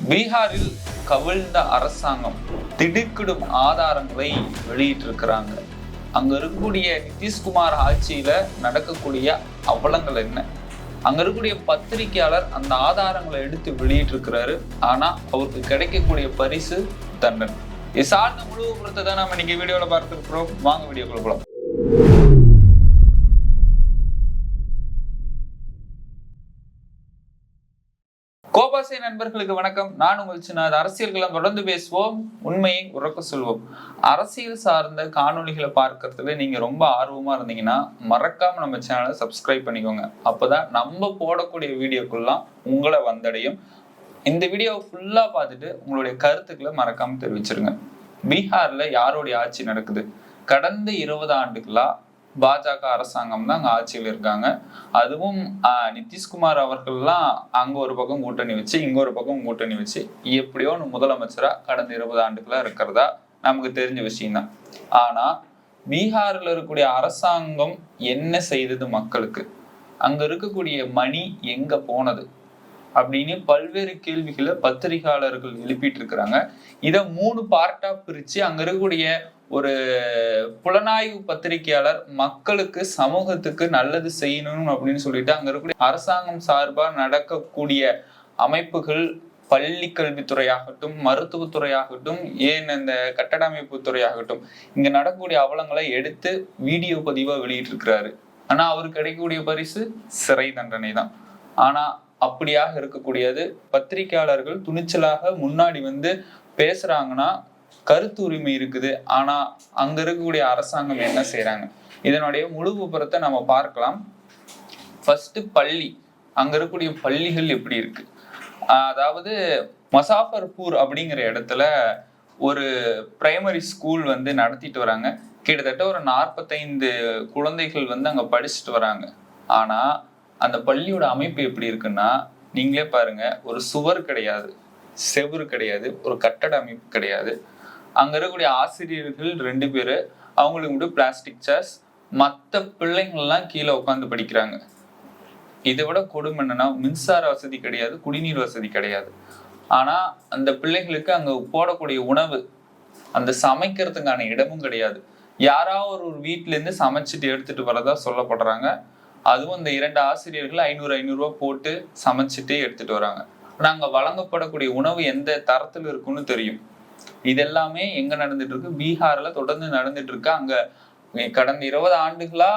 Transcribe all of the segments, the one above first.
பீகாரில் கவிழ்ந்த அரசாங்கம் திடுக்கிடும் ஆதாரங்களை வெளியிட்டிருக்கிறாங்க. அங்க இருக்கக்கூடிய நிதிஷ்குமார் ஆட்சியில நடக்கக்கூடிய அவலங்கள் என்ன? அங்க இருக்கக்கூடிய பத்திரிகையாளர் அந்த ஆதாரங்களை எடுத்து வெளியிட்டிருக்கிறாரு. ஆனா அவருக்கு கிடைக்கக்கூடிய பரிசு தண்டனை. இது சார்ந்த முழு விவரத்தை தான் நம்ம இன்னைக்கு வீடியோல பார்த்துருக்கிறோம். வாங்க வீடியோக்குள்ள போலாம். கோபாசை நண்பர்களுக்கு வணக்கம். நான் உங்கள் சின்ன அரசியல்களை தொடர்ந்து பேசுவோம், உண்மையை உறக்க சொல்வோம். அரசியல் சார்ந்த காணொலிகளை பார்க்கறதுல நீங்க ரொம்ப ஆர்வமா இருந்தீங்கன்னா மறக்காம நம்ம சேனலை சப்ஸ்கிரைப் பண்ணிக்கோங்க. அப்பதான் நம்ம போடக்கூடிய வீடியோக்குள்ளாம் உங்களை வந்தடையும். இந்த வீடியோவை ஃபுல்லா பார்த்துட்டு உங்களுடைய கருத்துக்களை மறக்காம தெரிவிச்சிருங்க. பீகார்ல யாருடைய ஆட்சி நடக்குது? கடந்த 20 ஆண்டுகளா பாஜக அரசாங்கம் தான் அங்க ஆட்சியில் இருக்காங்க. அதுவும் நிதிஷ்குமார் அவர்கள்லாம் அங்க ஒரு பக்கம் கூட்டணி வச்சு இங்க ஒரு பக்கம் கூட்டணி வச்சு எப்படியோ முதலமைச்சரா கடந்த 20 ஆண்டுகளா இருக்கிறதா நமக்கு தெரிஞ்ச விஷயம் தான். ஆனா பீகார்ல இருக்கக்கூடிய அரசாங்கம் என்ன செய்தது மக்களுக்கு? அங்க இருக்கக்கூடிய மணி எங்க போனது அப்படின்னு பல்வேறு கேள்விகளை பத்திரிகையாளர்கள் எழுப்பிட்டு இருக்கிறாங்க. இதை 3 பார்ட்டா பிரிச்சு அங்க இருக்கக்கூடிய ஒரு புலனாய்வு பத்திரிகையாளர் மக்களுக்கு சமூகத்துக்கு நல்லது செய்யணும் அப்படின்னு சொல்லிட்டு அங்க இருக்கக்கூடிய அரசாங்கம் சார்பா நடக்கக்கூடிய அமைப்புகள், பள்ளி கல்வித்துறையாகட்டும், மருத்துவத்துறையாகட்டும், ஏன் இந்த கட்டட அமைப்பு துறையாகட்டும், இங்க நடக்கக்கூடிய அவலங்களை எடுத்து வீடியோ பதிவா வெளியிட்டிருக்கிறாரு. ஆனா அவருக்கு கிடைக்கக்கூடிய பரிசு சிறை தண்டனை தான். ஆனா அப்படியாக இருக்கக்கூடியது பத்திரிகையாளர்கள் துணிச்சலாக முன்னாடி வந்து பேசுறாங்கன்னா கருத்து உரிமை இருக்குது. ஆனா அங்க இருக்கக்கூடிய அரசாங்கம் என்ன செய்யறாங்க? இதனுடைய முழு விபரத்தை நம்ம பார்க்கலாம். ஃபர்ஸ்ட் பள்ளி, அங்க இருக்கக்கூடிய பள்ளிகள் எப்படி இருக்கு? அதாவது மசாஃபர்பூர் அப்படிங்கிற இடத்துல ஒரு பிரைமரி ஸ்கூல் வந்து நடத்திட்டு வராங்க. கிட்டத்தட்ட ஒரு 45 குழந்தைகள் வந்து அங்க படிச்சுட்டு வராங்க. ஆனா அந்த பள்ளியோட அமைப்பு எப்படி இருக்குன்னா, நீங்களே பாருங்க, ஒரு சுவர் கிடையாது, செவுறு கிடையாது, ஒரு கட்டட அமைப்பு கிடையாது. அங்க இருக்கக்கூடிய ஆசிரியர்கள் 2 பேரு, அவங்களுக்கு மட்டும் பிளாஸ்டிக் சேர்ஸ், மற்ற பிள்ளைங்கள்லாம் கீழே உட்காந்து படிக்கிறாங்க. இதை விட கொடுமை என்னன்னா, மின்சார வசதி கிடையாது, குடிநீர் வசதி கிடையாது. ஆனா அந்த பிள்ளைங்களுக்கு அங்க போடக்கூடிய உணவு, அந்த சமைக்கிறதுக்கான இடமும் கிடையாது. யாராவது ஒரு வீட்டுல இருந்து சமைச்சிட்டு எடுத்துட்டு வரதா சொல்லப்படுறாங்க. அதுவும் இந்த 2 ஆசிரியர்கள் 500 ரூபாய் போட்டு சமைச்சிட்டு எடுத்துட்டு வராங்க. ஆனா அங்க வழங்கப்படக்கூடிய உணவு எந்த தரத்துல இருக்குன்னு தெரியும். இதெல்லாமே எங்க நடந்துட்டு இருக்கு? பீகார்ல தொடர்ந்து நடந்துட்டு இருக்கு. அங்க கடந்த 20 ஆண்டுகளா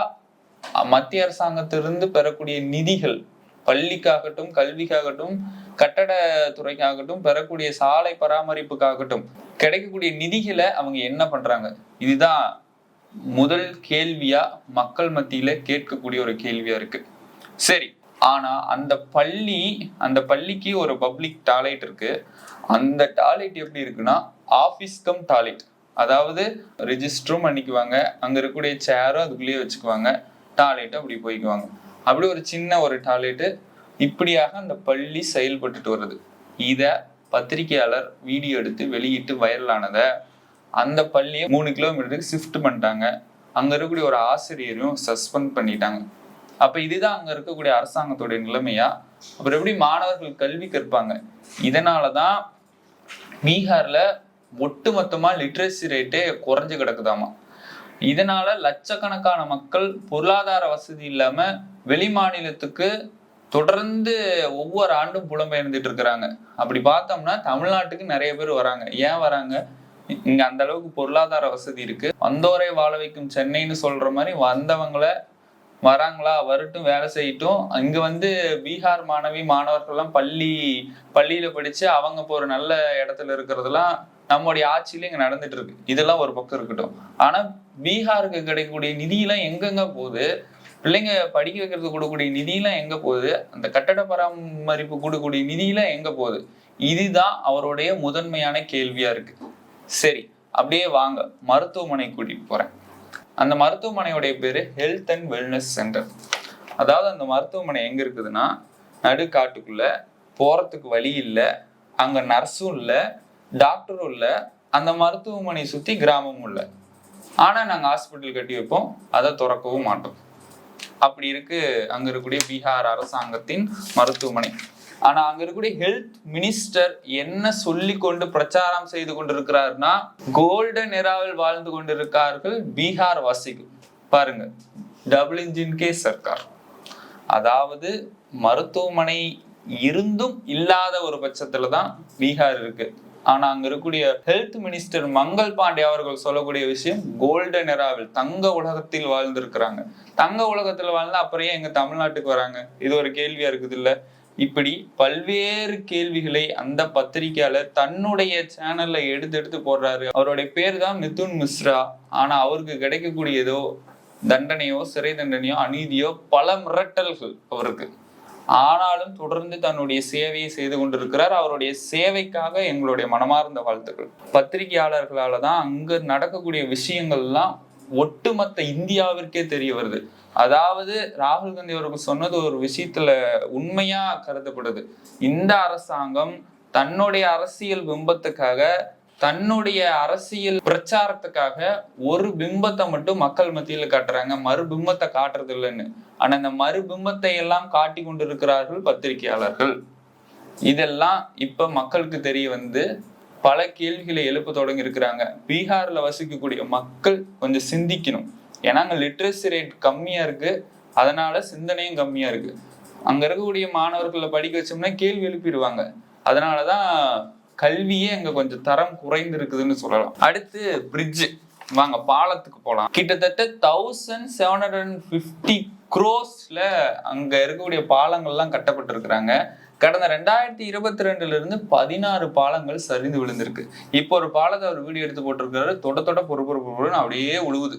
மத்திய அரசாங்கத்திலிருந்து பெறக்கூடிய நிதிகள், பள்ளிக்காகட்டும், கல்விக்காகட்டும், கட்டட துறைக்காகட்டும், பெறக்கூடிய சாலை பராமரிப்புக்காகட்டும் கிடைக்கக்கூடிய நிதிகளை அவங்க என்ன பண்றாங்க? இதுதான் முதல் கேள்வியா மக்கள் மத்தியில கேட்கக்கூடிய ஒரு கேள்வியா இருக்கு. சரி, ஆனா அந்த பள்ளிக்கு ஒரு பப்ளிக் டாய்லெட் இருக்கு. அந்த டாய்லெட் எப்படி இருக்குன்னா, ஆபீஸ் கம் டாய்லெட். அதாவது ரெஜிஸ்டரும் பண்ணிக்குவாங்க, அங்க இருக்கக்கூடிய சேரும் அதுக்குள்ளேயே வச்சுக்குவாங்க, டாய்லெட் அப்படி போய்க்குவாங்க. அப்படி ஒரு சின்ன ஒரு டாய்லெட்டு. இப்படியாக அந்த பள்ளி செயல்பட்டுட்டு வருது. இத பத்திரிகையாளர் வீடியோ எடுத்து வெளியிட்டு வைரலானதை அந்த பள்ளியை 3 கிலோமீட்டருக்கு ஷிஃப்ட் பண்ணிட்டாங்க. அங்க இருக்கக்கூடிய ஒரு ஆசிரியரையும் சஸ்பெண்ட் பண்ணிட்டாங்க. அப்ப இதுதான் அங்க இருக்கக்கூடிய அரசாங்கத்துடைய நிலைமையா? அப்புறம் எப்படி மாணவர்கள் கல்வி கற்பாங்க? இதனாலதான் பீகார்ல ஒட்டுமொத்தமா லிட்ரேசி ரேட்டே குறைஞ்சு கிடக்குதாமா. இதனால லட்சக்கணக்கான மக்கள் பொருளாதார வசதி இல்லாம வெளி மாநிலத்துக்கு தொடர்ந்து ஒவ்வொரு ஆண்டும் புலம்பெயர்ந்துட்டு இருக்கிறாங்க. அப்படி பார்த்தோம்னா தமிழ்நாட்டுக்கு நிறைய பேர் வராங்க. ஏன் வராங்க? இங்க அந்த அளவுக்கு பொருளாதார வசதி இருக்கு. வந்தோரை வாழ வைக்கும் சென்னைன்னு சொல்ற மாதிரி வந்தவங்களை வராங்களா, வரட்டும், வேலை செய்யட்டும். இங்க வந்து பீகார் மாணவர்கள்லாம் பள்ளியில படிச்சு அவங்க இப்போ ஒரு நல்ல இடத்துல இருக்கிறதுலாம் நம்முடைய ஆட்சியில இங்க நடந்துட்டு இருக்கு. இதெல்லாம் ஒரு பக்கம் இருக்கட்டும். ஆனா பீகாருக்கு கிடைக்கக்கூடிய நிதியெல்லாம் எங்கெங்க போகுது? பிள்ளைங்க படிக்க வைக்கிறதுக்கு கொடுக்கக்கூடிய நிதியெல்லாம் எங்க போகுது? அந்த கட்டட பராமரிப்பு கொடுக்கக்கூடிய நிதியெல்லாம் எங்க போகுது? இதுதான் அவருடைய முதன்மையான கேள்வியா இருக்கு. சரி, அப்படியே வாங்க மருத்துவமனை கூட்டிட்டு போறேன். அந்த மருத்துவமனையுடைய பேரு ஹெல்த் அண்ட் வெல்னஸ் சென்டர். அதாவது அந்த மருத்துவமனை எங்க இருக்குதுன்னா, நடுக்காட்டுக்குள்ள, போறதுக்கு வழி இல்லை, அங்க நர்ஸும் இல்லை, டாக்டரும் இல்லை, அந்த மருத்துவமனை சுத்தி கிராமமும் இல்லை. ஆனா நாங்க ஹாஸ்பிட்டல் கட்டி வைப்போம், அதை திறக்கவும் மாட்டோம். அப்படி இருக்கு அங்க இருக்கக்கூடிய பீகார் அரசாங்கத்தின் மருத்துவமனை. ஆனா அங்க இருக்கக்கூடிய ஹெல்த் மினிஸ்டர் என்ன சொல்லி கொண்டு பிரச்சாரம் செய்து கொண்டிருக்கிறார்னா, கோல்டன் எராவில் வாழ்ந்து கொண்டிருக்கார்கள் பீகார் வாசிகள். பாருங்க, டபுள் இன்ஜின் கே சர்க்கார். அதாவது மருத்துவமனை இருந்தும் இல்லாத ஒரு பட்சத்துலதான் பீகார் இருக்கு. ஆனா அங்க இருக்கக்கூடிய ஹெல்த் மினிஸ்டர் மங்கள் பாண்டே அவர்கள் சொல்லக்கூடிய விஷயம், கோல்டன் எராவில் தங்க உலகத்தில் வாழ்ந்திருக்கிறாங்க. தங்க உலகத்துல வாழ்ந்தா அப்புறம் எங்க தமிழ்நாட்டுக்கு வராங்க? இது ஒரு கேள்வியா இருக்குது இல்ல? இப்படி பல்வேறு கேள்விகளை அந்த பத்திரிகையாளர் தன்னுடைய சேனல்ல எடுத்து போடுறாரு. அவருடைய பேர் தான் மிதுன் மிஸ்ரா. ஆனா அவருக்கு கிடைக்கக்கூடியதோ தண்டனையோ, சிறை தண்டனையோ, அநீதியோ, பல மிரட்டல்கள் அவருக்கு. ஆனாலும் தொடர்ந்து தன்னுடைய சேவையை செய்து கொண்டிருக்கிறார். அவருடைய சேவைக்காக எங்களுடைய மனமார்ந்த வாழ்த்துக்கள். பத்திரிகையாளர்களால தான் அங்க நடக்கக்கூடிய விஷயங்கள்லாம் ஒட்டுமொத்த இந்தியாவிற்கே தெரிய வருது. அதாவது ராகுல் காந்தி அவர்கள் சொன்னது ஒரு விஷயத்துல உண்மையா கருதப்படுது. இந்த அரசாங்கம் தன்னுடைய அரசியல் பிம்பத்துக்காக, தன்னுடைய அரசியல் பிரச்சாரத்துக்காக ஒரு பிம்பத்தை மட்டும் மக்கள் மத்தியில காட்டுறாங்க, மறுபிம்பத்தை காட்டுறது இல்லைன்னு. ஆனா இந்த மறுபிம்பத்தை எல்லாம் காட்டி கொண்டிருக்கிறார்கள் பத்திரிகையாளர்கள். இதெல்லாம் இப்ப மக்களுக்கு தெரிய வந்து பல கேள்விகளை எழுப்ப தொடங்கி இருக்கிறாங்க. பீகார்ல வசிக்கக்கூடிய மக்கள் கொஞ்சம் சிந்திக்கணும். ஏன்னா அங்க லிட்ரஸி ரேட் கம்மியா இருக்கு, அதனால சிந்தனையும் கம்மியா இருக்கு. அங்க இருக்கக்கூடிய மாணவர்களை படிக்க வச்சோம்னா கேள்வி எழுப்பிடுவாங்க. அதனாலதான் கல்வியே அங்க கொஞ்சம் தரம் குறைந்து இருக்குதுன்னு சொல்லலாம். அடுத்து பிரிட்ஜ், வாங்க பாலத்துக்கு போலாம். கிட்டத்தட்ட 1750 crores அங்க இருக்கக்கூடிய பாலங்கள்லாம் கட்டப்பட்டிருக்கிறாங்க. கடந்த 2022 இருந்து 16 பாலங்கள் சரிந்து விழுந்திருக்கு. இப்போ ஒரு பாலத்தை அவர் வீடியோ எடுத்து போட்டிருக்காரு. தொட பொறுப்புன்னு அப்படியே உழுவுது.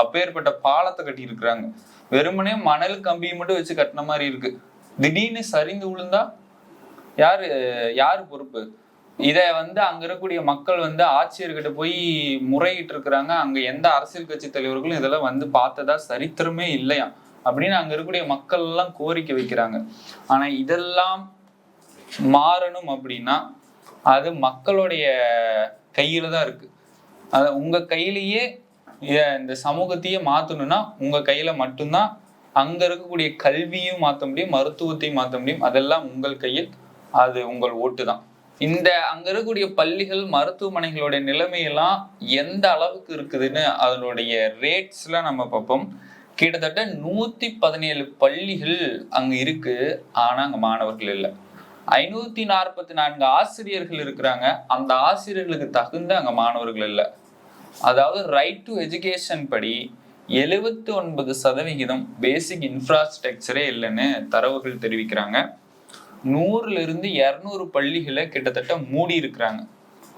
அப்பேற்பட்ட பாலத்தை கட்டி இருக்கிறாங்க. வெறுமனே மணல் கம்பியை மட்டும் வச்சு கட்டின மாதிரி இருக்கு. திடீர்னு சரிந்து விழுந்தா யாரு பொறுப்பு? இத அங்க இருக்கக்கூடிய மக்கள் ஆட்சியர்கிட்ட போய் முறையிட்டு இருக்கிறாங்க. அங்க எந்த அரசியல் கட்சி தலைவர்களும் இதெல்லாம் பார்த்ததா சரித்திரமே இல்லையா அப்படின்னு அங்க இருக்கக்கூடிய மக்கள் எல்லாம் கோரிக்கை வைக்கிறாங்க. ஆனா இதெல்லாம் மாறணும் அப்படின்னா அது மக்களுடைய கையில தான் இருக்கு. உங்க கையிலேயே இந்த சமூகத்தையே மாத்தணும்னா உங்க கையில மட்டும்தான். அங்க இருக்கக்கூடிய கல்வியும் மாத்த முடியும், மருத்துவத்தையும் மாத்த முடியும். அதெல்லாம் உங்கள் கையில், அது உங்கள் ஓட்டு தான். இந்த அங்க இருக்கக்கூடிய பள்ளிகள், மருத்துவமனைகளுடைய நிலைமையெல்லாம் எந்த அளவுக்கு இருக்குதுன்னு அதனுடைய ரேட்ஸ்ல நம்ம பார்ப்போம். கிட்டத்தட்ட 117 பள்ளிகள் அங்க இருக்கு. ஆனா அங்க மாணவர்கள் இல்லை. 544 ஆசிரியர்கள் இருக்கிறாங்க. அந்த ஆசிரியர்களுக்கு தகுந்த அங்க மாணவர்கள் இல்லை. அதாவது ரைட் டு எஜுகேஷன் படி 79% பேசிக் இன்ஃப்ராஸ்ட்ரக்சரே இல்லைன்னு தரவுகள் தெரிவிக்கிறாங்க. 100 இருந்து 200 பள்ளிகளை கிட்டத்தட்ட மூடி இருக்கிறாங்க.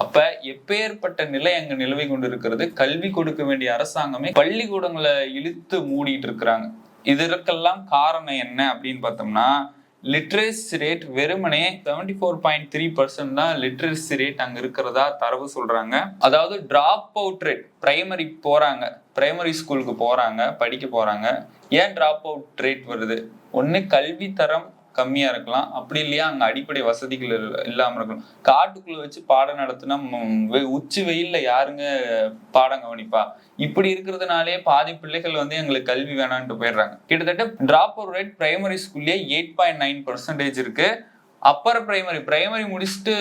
அப்ப எப்பேற்பட்ட நிலை அங்க நிலவை கொண்டு இருக்கிறது. கல்வி கொடுக்க வேண்டிய அரசாங்கமே பள்ளிக்கூடங்களை இழுத்து மூடிட்டு இருக்கிறாங்க. இதற்கெல்லாம் காரணம் என்ன அப்படின்னு பார்த்தோம்னா, லிட்ரஸி ரேட் வெறுமனே 74.3% தான் லிட்ரஸி ரேட் அங்க இருக்கிறதா தரவு சொல்றாங்க. அதாவது டிராப் அவுட் ரேட், பிரைமரி ஸ்கூலுக்கு போறாங்க, படிக்க போறாங்க. ஏன் டிராப் அவுட் ரேட் வருது? ஒண்ணு கல்வி தரம் கம்மியா இருக்கலாம், அப்படி இல்லையா அங்க அடிப்படை வசதிகள் இல்லாம இருக்கலாம். காட்டுக்குள்ள வச்சு பாடம் நடத்தினா உச்சி வெயில்ல யாருங்க பாடம் கவனிப்பா? இப்படி இருக்கிறதுனாலே பாதி பிள்ளைகள் எங்களுக்கு கல்வி வேணான்ட்டு போயிடுறாங்க. கிட்டத்தட்ட டிராப் அவுட் ரேட் பிரைமரி ஸ்கூல்லே 8.9% இருக்கு. அப்பர் பிரைமரி முடிச்சுட்டு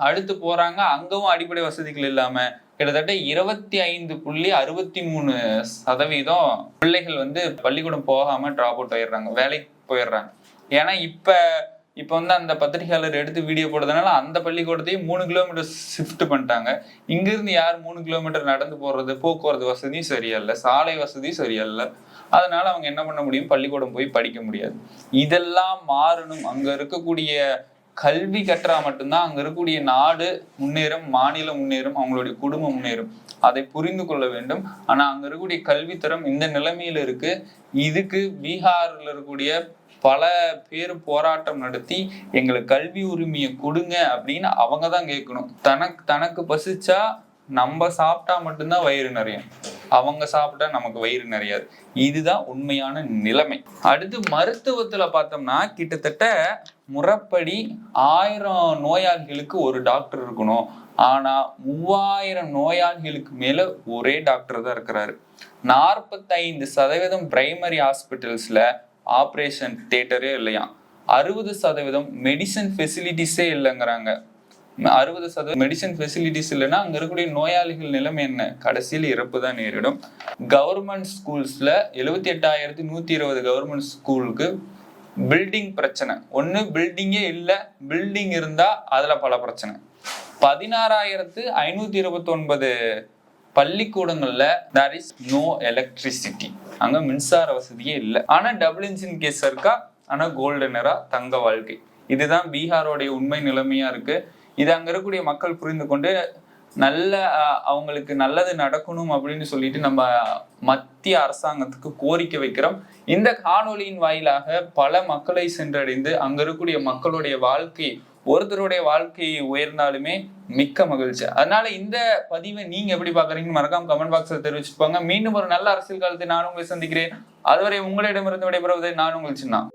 அடுத்து போறாங்க, அங்கவும் அடிப்படை வசதிகள் இல்லாம கிட்டத்தட்ட 25.63% பிள்ளைகள் பள்ளிக்கூடம் போகாம டிராப் அவுட் ஆயிடுறாங்க, வேலைக்கு போயிடுறாங்க. ஏன்னா இப்ப அந்த பத்திரிகையாளர் எடுத்து வீடியோ போடுறதுனால அந்த பள்ளிக்கூடத்தையும் 3 கிலோமீட்டர் ஷிஃப்ட் பண்ணிட்டாங்க. இங்கிருந்து யார் 3 கிலோமீட்டர் நடந்து போறது? போக்குவரத்து வசதி சரியில்லை, சாலை வசதி சரியில்லை. அதனால அவங்க என்ன பண்ண முடியும்? பள்ளிக்கூடம் போய் படிக்க முடியாது. இதெல்லாம் மாறணும். அங்க இருக்கக்கூடிய கல்வி கற்றா மட்டும்தான் அங்க இருக்கக்கூடிய நாடு முன்னேறும், மாநிலம் முன்னேறும், அவங்களுடைய குடும்பம் முன்னேறும். அதை புரிந்து கொள்ள வேண்டும். ஆனா அங்க இருக்கக்கூடிய கல்வித்தரம் இந்த நிலைமையில இருக்கு. இதுக்கு பீகார்ல இருக்கக்கூடிய பல பேர் போராட்டம் நடத்தி எங்களுக்கு கல்வி உரிமையை கொடுங்க அப்படின்னு அவங்க தான் கேட்கணும். தனக்கு பசிச்சா நம்ம சாப்பிட்டா மட்டும்தான் வயிறு நிறையும், அவங்க சாப்பிட்டா நமக்கு வயிறு நிறையாது. இதுதான் உண்மையான நிலைமை. அடுத்து மருத்துவத்துல பார்த்தோம்னா கிட்டத்தட்ட முறைப்படி 1000 நோயாளிகளுக்கு ஒரு டாக்டர் இருக்கணும். ஆனா 3000 நோயாளிகளுக்கு மேல ஒரே டாக்டர் தான் இருக்கிறாரு. 45% பிரைமரி ஹாஸ்பிட்டல்ஸ்ல ஆப்ரேஷன் தியேட்டரே இல்லையா. 60% மெடிசன் ஃபெசிலிட்டிஸே இல்லைங்கிறாங்க. 60% மெடிசன் ஃபெசிலிட்டிஸ் இல்லைன்னா அங்க இருக்கக்கூடிய நோயாளிகள் நிலைமை என்ன? கடைசியில் இறப்பு தான் நேரிடும். கவர்மெண்ட் ஸ்கூல்ஸ்ல 78,120 கவர்மெண்ட் ஸ்கூலுக்கு பில்டிங் பிரச்சனை. ஒண்ணு பில்டிங்கே இல்ல, பில்டிங் இருந்தா அதுல பல பிரச்சனை. 16,529 பள்ளிக்கூடங்கள்ல there is no electricity. அங்க மின்சார வசதியே இல்லை. ஆனா டபுள் இன்ஜின் கேஸ் இருக்கா, ஆனா கோல்டனரா தங்க வாழ்க்கை. இதுதான் பீகாரோடைய உண்மை நிலைமையா இருக்கு. இது அங்க இருக்கக்கூடிய மக்கள் புரிந்து கொண்டு நல்ல அவங்களுக்கு நல்லது நடக்கணும் அப்படின்னு சொல்லிட்டு நம்ம மத்திய அரசாங்கத்துக்கு கோரிக்கை வைக்கிறோம். இந்த காணொலியின் வாயிலாக பல மக்களை சென்றடைந்து அங்க இருக்கக்கூடிய மக்களுடைய வாழ்க்கை, ஒருத்தருடைய வாழ்க்கை உயர்ந்தாலுமே மிக்க மகிழ்ச்சி. அதனால இந்த பதிவை நீங்க எப்படி பாக்குறீங்கன்னு மறக்காம கமெண்ட் பாக்ஸ்ல தெரிவிச்சுட்டு போங்க. மீண்டும் ஒரு நல்ல அரசியல் காலத்தை நான் உங்களை சந்திக்கிறேன். அதுவரை உங்களிடமிருந்து விடைபெறுவதை நான் உங்கள் சின்ன.